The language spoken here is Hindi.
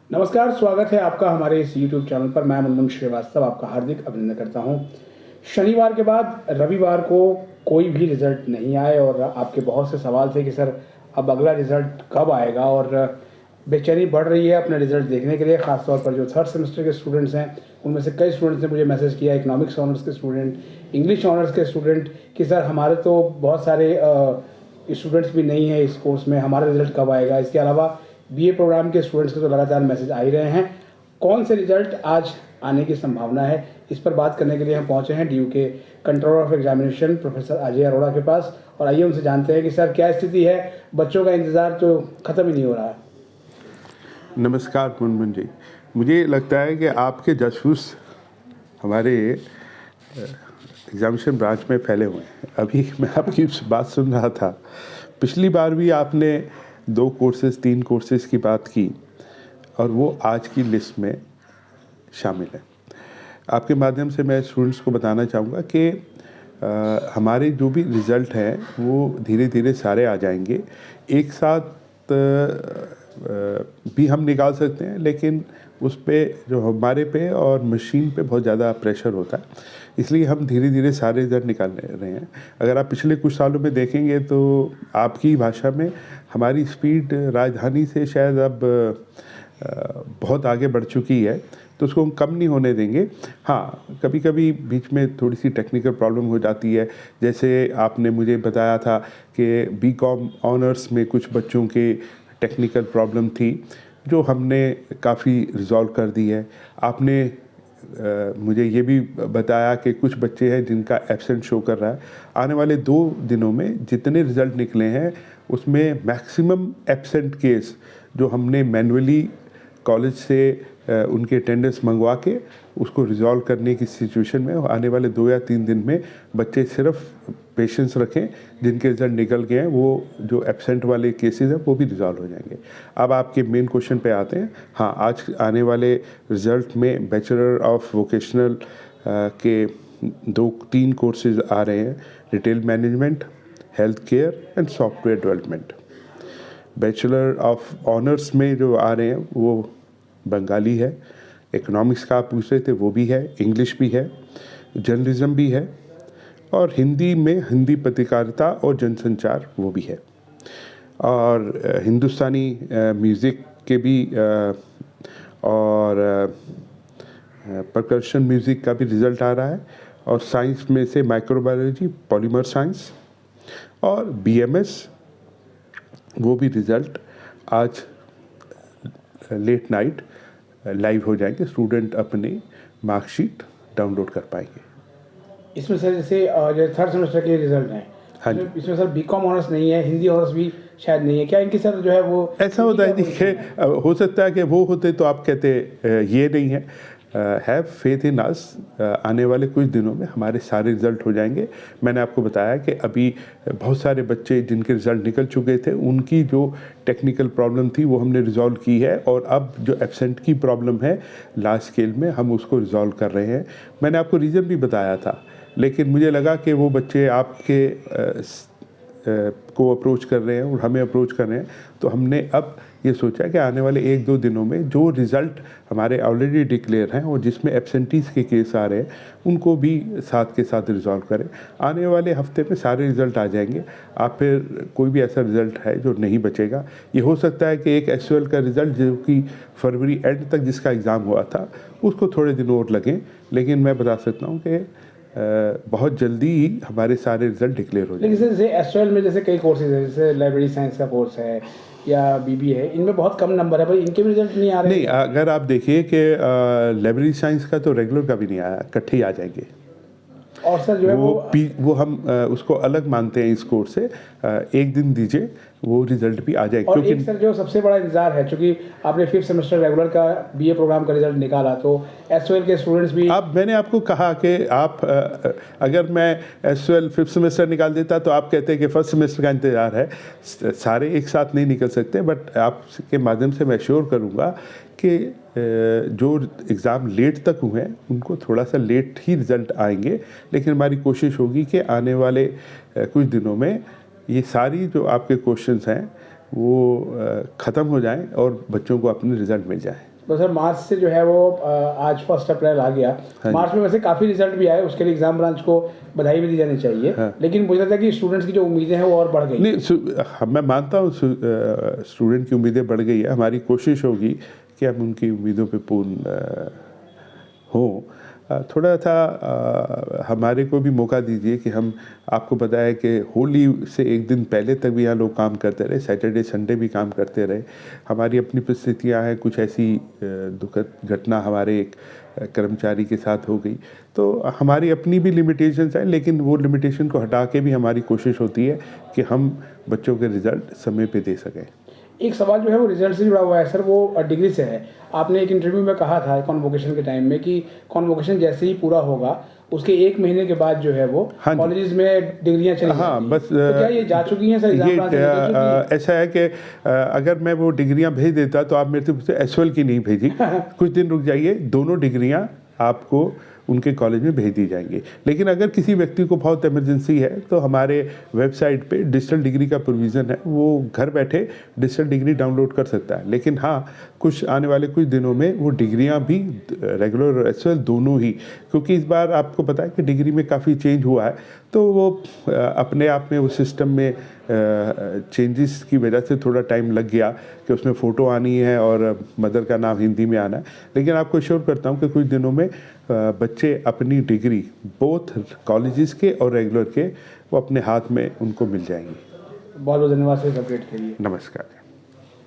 नमस्कार, स्वागत है आपका हमारे इस यूट्यूब चैनल पर। मैं मुनमुन श्रीवास्तव आपका हार्दिक अभिनंदन करता हूं। शनिवार के बाद रविवार को कोई भी रिज़ल्ट नहीं आए और आपके बहुत से सवाल थे कि सर अब अगला रिज़ल्ट कब आएगा, और बेचैनी बढ़ रही है अपने रिज़ल्ट देखने के लिए। ख़ास तौर पर जो थर्ड सेमेस्टर के स्टूडेंट्स हैं, उनमें से कई स्टूडेंट्स ने मुझे मैसेज किया, इकोनॉमिक्स ऑनर्स के स्टूडेंट, इंग्लिश ऑनर्स के स्टूडेंट, कि सर हमारे तो बहुत सारे स्टूडेंट्स भी नहीं हैं इस कोर्स में, हमारा रिज़ल्ट कब आएगा। इसके अलावा बीए प्रोग्राम के स्टूडेंट्स के तो लगातार मैसेज आ ही रहे हैं। कौन से रिजल्ट आज आने की संभावना है, इस पर बात करने के लिए हम पहुंचे हैं डीयू के controller of examination professor Ajay Arora के पास। और आइए उनसे जानते हैं कि सर क्या स्थिति है, बच्चों का इंतज़ार तो ख़त्म ही नहीं हो रहा है। नमस्कार मुनमुन जी, मुझे लगता है कि आपके जासूस हमारे एग्जामिनेशन ब्रांच में फैले हुए हैं। अभी मैं आपकी बात सुन रहा था, पिछली बार भी आपने 2 कोर्सेज़ 3 कोर्सेज़ की बात की और वो आज की लिस्ट में शामिल है। आपके माध्यम से मैं स्टूडेंट्स को बताना चाहूँगा कि हमारे जो भी रिज़ल्ट हैं वो धीरे धीरे सारे आ जाएंगे। एक साथ भी हम निकाल सकते हैं, लेकिन उस पे जो हमारे पे और मशीन पे बहुत ज़्यादा प्रेशर होता है, इसलिए हम धीरे धीरे सारे रिज़ल्ट निकाल रहे हैं। अगर आप पिछले कुछ सालों में देखेंगे तो आपकी भाषा में हमारी स्पीड राजधानी से शायद अब बहुत आगे बढ़ चुकी है, तो उसको हम कम नहीं होने देंगे। हाँ, कभी कभी बीच में थोड़ी सी टेक्निकल प्रॉब्लम हो जाती है। जैसे आपने मुझे बताया था कि बीकॉम ऑनर्स में कुछ बच्चों के टेक्निकल प्रॉब्लम थी, जो हमने काफ़ी रिज़ॉल्व कर दी है। आपने मुझे ये भी बताया कि कुछ बच्चे हैं जिनका एब्सेंट शो कर रहा है। आने वाले 2 दिनों में जितने रिज़ल्ट निकले हैं उसमें मैक्सिमम एब्सेंट केस जो हमने मैन्युअली कॉलेज से उनके अटेंडेंस मंगवा के उसको रिज़ॉल्व करने की सिचुएशन में आने वाले 2 या 3 दिन में बच्चे सिर्फ पेशेंस रखें। जिनके रिज़ल्ट निकल गए हैं वो जो एब्सेंट वाले केसेस हैं वो भी रिज़ॉल्व हो जाएंगे। अब आपके मेन क्वेश्चन पे आते हैं। हाँ, आज आने वाले रिज़ल्ट में बैचलर ऑफ वोकेशनल के 2-3 कोर्सेज आ रहे हैं, retail management, health care and software development. Bachelor of honours में जो आ रहे हैं वो बंगाली है, इकोनॉमिक्स का आप पूछ रहे थे वो भी है, इंग्लिश भी है, जर्नलिज्म भी है, और हिंदी में हिंदी पत्रकारिता और जनसंचार वो भी है। और हिंदुस्तानी म्यूज़िक के भी और परकशन म्यूज़िक का भी रिज़ल्ट आ रहा है। और साइंस में से माइक्रोबायोलॉजी, पॉलीमर साइंस और बीएमएस, वो भी रिज़ल्ट आज लेट नाइट लाइव हो जाएंगे। स्टूडेंट अपनी मार्कशीट डाउनलोड कर पाएंगे। इसमें सर जैसे जो थर्ड सेमेस्टर के रिजल्ट हैं, हाँ जी, इसमें सर बीकॉम ऑनर्स नहीं है, हिंदी ऑनर्स भी शायद नहीं है, क्या इनकी सर जो है वो ऐसा होता है। देखिए, हो सकता है कि वो होते तो आप कहते ये नहीं है। हैव फेथ इन अस, आने वाले कुछ दिनों में हमारे सारे रिज़ल्ट हो जाएंगे। मैंने आपको बताया कि अभी बहुत सारे बच्चे जिनके रिज़ल्ट निकल चुके थे उनकी जो टेक्निकल प्रॉब्लम थी वो हमने रिज़ॉल्व की है, और अब जो एब्सेंट की प्रॉब्लम है लार्ज स्केल में हम उसको रिज़ॉल्व कर रहे हैं। मैंने आपको रीज़न भी बताया था, लेकिन मुझे लगा कि वो बच्चे आपके को अप्रोच कर रहे हैं और हमें अप्रोच कर रहे हैं, तो हमने अब ये सोचा कि आने वाले 1-2 दिनों में जो रिज़ल्ट हमारे ऑलरेडी डिक्लेयर हैं और जिसमें एब्सेंटीज़ के केस आ रहे हैं उनको भी साथ के साथ रिज़ॉल्व करें। आने वाले हफ्ते में सारे रिज़ल्ट आ जाएंगे। आप फिर कोई भी ऐसा रिज़ल्ट है जो नहीं बचेगा। ये हो सकता है कि एक एसयूएल का रिज़ल्ट जो कि फरवरी एंड तक जिसका एग्ज़ाम हुआ था उसको थोड़े दिन और लगें, लेकिन मैं बता सकता हूँ कि बहुत जल्दी ही हमारे सारे रिज़ल्ट डिक्लेयर हो जाएंगे। लेकिन जैसे एसट्रल में जैसे कई कोर्सेज है, जैसे लाइब्रेरी साइंस का कोर्स है या बीबी है, इनमें बहुत कम नंबर है, पर इनके भी रिजल्ट नहीं आ रहे। नहीं, अगर आप देखिए कि लाइब्रेरी साइंस का तो रेगुलर का भी नहीं आया, इकट्ठे ही आ जाएंगे। और सर जो है वो हम उसको अलग मानते हैं इस कोर्स से। एक दिन दीजिए, वो रिजल्ट भी आ जाएगा। और एक सर जो सबसे बड़ा इंतजार है, क्योंकि आपने 5th सेमेस्टर रेगुलर का बीए प्रोग्राम का रिजल्ट निकाला, तो एसओएल के स्टूडेंट्स भी अब मैंने आपको कहा कि आप अगर मैं एसओएल 5th सेमेस्टर निकाल देता तो आप कहते हैं कि फर्स्ट सेमेस्टर का इंतज़ार है। सारे एक साथ नहीं निकल सकते, बट आपके माध्यम से मैं श्योर करूँगा कि जो एग्ज़ाम लेट तक हुए हैं उनको थोड़ा सा लेट ही रिज़ल्ट आएंगे, लेकिन हमारी कोशिश होगी कि आने वाले कुछ दिनों में ये सारी जो आपके क्वेश्चंस हैं वो ख़त्म हो जाएं और बच्चों को अपने रिज़ल्ट मिल जाए। तो सर मार्च से जो है वो आज 1 अप्रैल आ गया। हाँ मार्च में वैसे काफ़ी रिजल्ट भी आए, उसके लिए एग्जाम ब्रांच को बधाई भी दी जानी चाहिए। हाँ। लेकिन मुझे लगता है कि स्टूडेंट्स की जो उम्मीदें हैं वो और बढ़ गई। नहीं, मैं मानता हूँ स्टूडेंट की उम्मीदें बढ़ गई है। हमारी कोशिश होगी कि हम उनकी उम्मीदों पे पूर्ण हों। थोड़ा सा हमारे को भी मौका दीजिए कि हम, आपको पता है कि होली से एक दिन पहले तक भी यहाँ लोग काम करते रहे, सैटरडे संडे भी काम करते रहे। हमारी अपनी परिस्थितियाँ हैं, कुछ ऐसी दुखद घटना हमारे एक कर्मचारी के साथ हो गई, तो हमारी अपनी भी लिमिटेशंस हैं, लेकिन वो लिमिटेशन को हटा के भी हमारी कोशिश होती है कि हम बच्चों के रिज़ल्ट समय पे दे सकें। एक सवाल जो है वो रिजल्ट से जुड़ा हुआ है सर, वो डिग्री से है। आपने एक इंटरव्यू में कहा था कॉन्वोकेशन के टाइम में कि कॉन्वोकेशन जैसे ही पूरा होगा उसके 1 महीने के बाद जो है वो हाँ जी। कॉलेजेस में डिग्रियां चली हाँ, जाती हैं। बस तो क्या ये जा चुकी हैं सर एग्जाम ब्रांच से निकल चुकी हैं? ऐसा है कि अगर मैं वो डिग्रियां भेज देता तो आप मेरे से एसएल की नहीं भेजी। कुछ दिन रुक जाइए, दोनों डिग्रियां आपको उनके कॉलेज में भेज दी जाएंगी। लेकिन अगर किसी व्यक्ति को बहुत इमरजेंसी है तो हमारे वेबसाइट पे डिजिटल डिग्री का प्रोविज़न है, वो घर बैठे डिजिटल डिग्री डाउनलोड कर सकता है। लेकिन हाँ, कुछ आने वाले कुछ दिनों में वो डिग्रियां भी रेगुलर और एसएल दोनों ही, क्योंकि इस बार आपको पता है कि डिग्री में काफ़ी चेंज हुआ है, तो वो अपने आप में उस सिस्टम में चेंजेस की वजह से थोड़ा टाइम लग गया कि उसमें फ़ोटो आनी है और मदर का नाम हिंदी में आना है। लेकिन आपको श्योर करता हूँ कि कुछ दिनों में बच्चे अपनी डिग्री बोथ कॉलेजेस के और रेगुलर के वो अपने हाथ में उनको मिल जाएंगी। बहुत बहुत धन्यवाद सर अपडेट के लिए। नमस्कार।